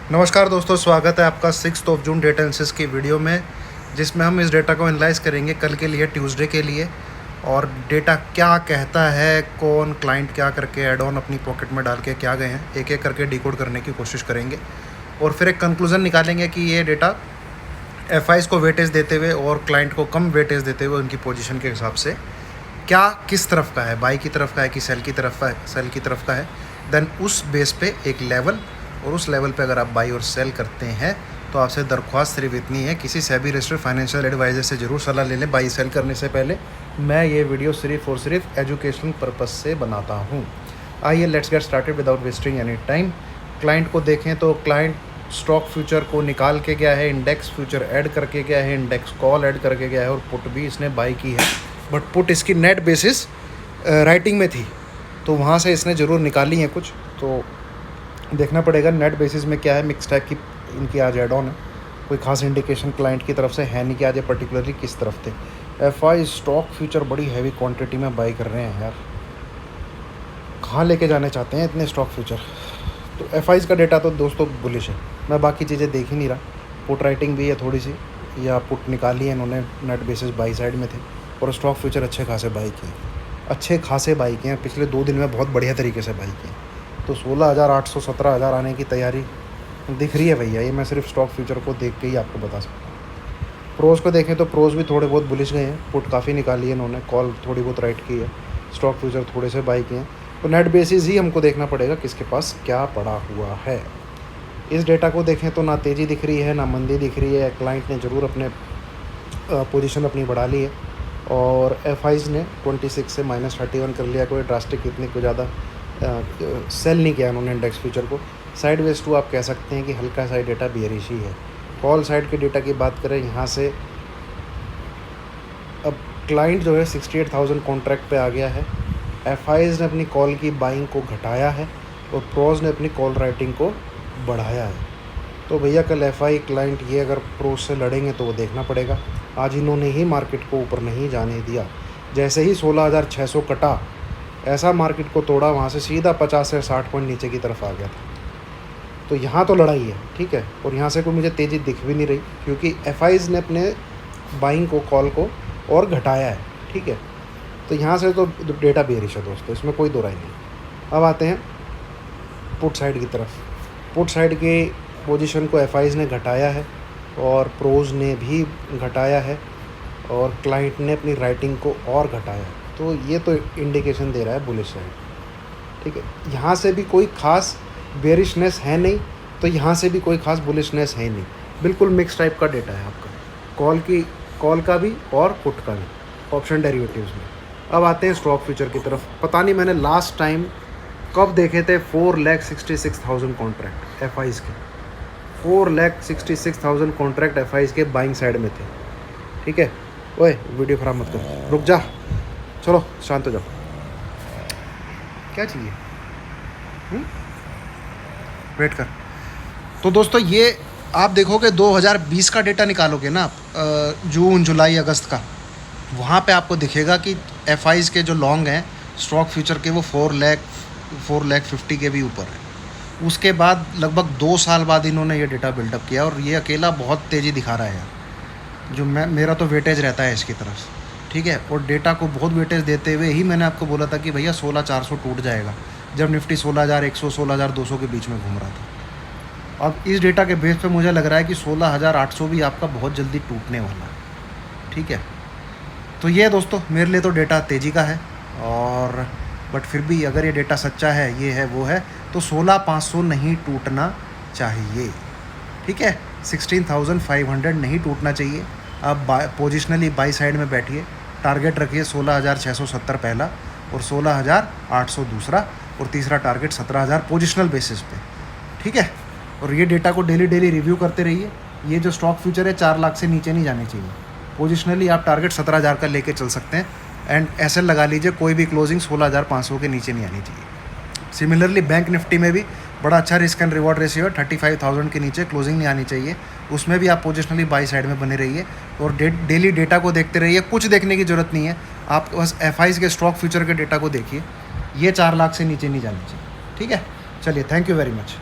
नमस्कार दोस्तों, स्वागत है आपका 6 जून डेटा एनालिसिस की वीडियो में, जिसमें हम इस डेटा को एनालाइज करेंगे कल के लिए, ट्यूसडे के लिए। और डेटा क्या कहता है, कौन क्लाइंट क्या करके ऐड ऑन अपनी पॉकेट में डाल के क्या गए हैं, एक एक करके डिकोड करने की कोशिश करेंगे और फिर एक कंक्लूज़न निकालेंगे कि ये डेटा एफआईज़ को वेटेज देते हुए और क्लाइंट को कम वेटेज देते हुए उनकी पोजीशन के हिसाब से क्या किस तरफ का है, बाई की तरफ का है कि सेल की तरफ का है, सेल की तरफ का है। देन उस बेस पे एक लेवल, और उस लेवल पे अगर आप बाई और सेल करते हैं तो आपसे दरख्वास्त सिर्फ इतनी है, किसी सेबी रजिस्टर्ड फाइनेंशियल एडवाइजर से ज़रूर सलाह ले लें बाई सेल करने से पहले। मैं ये वीडियो सिर्फ और सिर्फ एजुकेशनल पर्पस से बनाता हूँ। आइए let's get started without wasting any time. Client को देखें तो क्लाइंट स्टॉक फ्यूचर को निकाल के गया है, इंडेक्स फ्यूचर ऐड करके गया है, इंडेक्स कॉल ऐड करके गया है और पुट भी इसने बाई की है। बट पुट इसकी नेट बेसिस राइटिंग में थी, तो वहाँ से इसने ज़रूर निकाली है कुछ, तो देखना पड़ेगा नेट बेसिस में क्या है। मिक्स टाइप की इनकी आज एड ऑन है, कोई खास इंडिकेशन क्लाइंट की तरफ से है नहीं कि आज पर्टिकुलरली किस तरफ थे। एफआई स्टॉक फ्यूचर बड़ी हैवी क्वांटिटी में बाई कर रहे हैं यार, कहाँ लेके जाने चाहते हैं इतने स्टॉक फ्यूचर। तो एफआईज़ का डेटा तो दोस्तों बुलिश है, मैं बाकी चीज़ें देख ही नहीं रहा। पुट राइटिंग भी है थोड़ी सी, या पुट निकाली है इन्होंने, नेट बेसिस बाई साइड में थे और स्टॉक फ्यूचर अच्छे खासे बाई किए, अच्छे खासे बाई किए हैं। पिछले 2 दिन में बहुत बढ़िया तरीके से बाई किए, तो 16,800 17,000 आने की तैयारी दिख रही है भैया। ये मैं सिर्फ स्टॉक फ्यूचर को देख के ही आपको बता सकता हूँ। प्रोज को देखें तो प्रोज भी थोड़े बहुत बुलिश गए हैं, पुट काफ़ी निकाली है इन्होंने, कॉल थोड़ी बहुत राइट की है, स्टॉक फ्यूचर थोड़े से बाई किए हैं। तो नेट बेसिस ही हमको देखना पड़ेगा किसके पास क्या पड़ा हुआ है। इस डेटा को देखें तो ना तेज़ी दिख रही है ना मंदी दिख रही है। क्लाइंट ने ज़रूर अपने पोजीशन अपनी बढ़ा ली है और एफआईज़ ने 26 से -31 कर लिया। कोई ड्रास्टिक इतनी कोई ज़्यादा सेल नहीं किया उन्होंने इंडेक्स फ्यूचर को। साइड वेज टू आप कह सकते हैं कि हल्का सा डेटा बेयरिश ही है। कॉल साइड के डेटा की बात करें, यहाँ से अब क्लाइंट जो है 68,000 कॉन्ट्रैक्ट पे आ गया है। एफआईज़ ने अपनी कॉल की बाइंग को घटाया है और प्रोज ने अपनी कॉल राइटिंग को बढ़ाया है। तो भैया कल एफआई क्लाइंट ये अगर प्रोज से लड़ेंगे तो वो देखना पड़ेगा। आज इन्होंने ही मार्केट को ऊपर नहीं जाने दिया। जैसे ही 16,600 कटा, ऐसा मार्केट को तोड़ा, वहाँ से सीधा 50 से 60 पॉइंट नीचे की तरफ आ गया था। तो यहाँ तो लड़ाई है, ठीक है। और यहाँ से कोई मुझे तेज़ी दिख भी नहीं रही, क्योंकि एफआईज़ ने अपने बाइंग को, कॉल को और घटाया है, ठीक है। तो यहाँ से तो डेटा बेयरिश है दोस्तों, इसमें कोई दो राय नहीं। अब आते हैं पुट साइड की तरफ। पुट साइड की पोजीशन को एफआईज़ ने घटाया है और प्रोज ने भी घटाया है और क्लाइंट ने अपनी राइटिंग को और घटाया है। तो ये तो इंडिकेशन दे रहा है बुलिश साइड, ठीक है। यहाँ से भी कोई खास बेरिशनेस है नहीं, तो यहाँ से भी कोई खास बुलिशनेस है नहीं। बिल्कुल मिक्स टाइप का डेटा है आपका, कॉल का भी और पुट का भी, ऑप्शन डेरिवेटिव्स में। अब आते हैं स्टॉक फ्यूचर की तरफ। पता नहीं मैंने लास्ट टाइम कब देखे थे 4,66,000 कॉन्ट्रैक्ट एफआईज़ के। 4,66,000 कॉन्ट्रैक्ट एफआईज़ के बाइंग साइड में थे, ठीक है। ओए वीडियो ख़राब मत कर, रुक जा, चलो शांत हो जाओ। क्या चाहिए, वेट कर। तो दोस्तों ये आप देखोगे 2020 का डेटा निकालोगे ना आप, जून जुलाई अगस्त का, वहाँ पे आपको दिखेगा कि एफआईज़ के जो लॉन्ग हैं स्टॉक फ्यूचर के, वो 4,50,000 के भी ऊपर है। उसके बाद लगभग 2 साल बाद इन्होंने ये डेटा बिल्डअप किया और ये अकेला बहुत तेज़ी दिखा रहा है यार। जो मेरा तो वेटेज रहता है इसकी तरफ, ठीक है। और डेटा को बहुत वेटेज देते हुए ही मैंने आपको बोला था कि भैया 16,400 टूट जाएगा, जब निफ्टी 16,100 16,200 के बीच में घूम रहा था। अब इस डेटा के बेस पे मुझे लग रहा है कि 16,800 भी आपका बहुत जल्दी टूटने वाला है, ठीक है। तो ये दोस्तों मेरे लिए तो डेटा तेज़ी का है, और बट फिर भी अगर ये डेटा सच्चा है, ये है वो है, तो 16,500 नहीं टूटना चाहिए, ठीक है। 16,500 नहीं टूटना चाहिए। आप पोजिशनली बाई साइड में बैठिए, टारगेट रखिए 16,670 पहला और 16,800 दूसरा, और तीसरा टारगेट 17,000 पोजिशनल बेसिस पे, ठीक है। और ये डेटा को डेली रिव्यू करते रहिए। ये जो स्टॉक फ्यूचर है 4 लाख से नीचे नहीं जाने चाहिए। पोजिशनली आप टारगेट 17,000 का लेके चल सकते हैं, एंड ऐसे लगा लीजिए कोई भी क्लोजिंग 16,500 के नीचे नहीं आनी चाहिए। सिमिलरली बैंक निफ्टी में भी बड़ा अच्छा रिस्क एंड रिवॉर्ड रेशियो है, 35,000 के नीचे क्लोजिंग नहीं आनी चाहिए। उसमें भी आप पोजिशनली बाई साइड में बने रहिए और डेली डेटा को देखते रहिए। कुछ देखने की ज़रूरत नहीं है, आप बस एफआईज़ के स्टॉक फ्यूचर के डेटा को देखिए। ये 4 लाख से नीचे नहीं जानी चाहिए, ठीक है। चलिए, थैंक यू वेरी मच।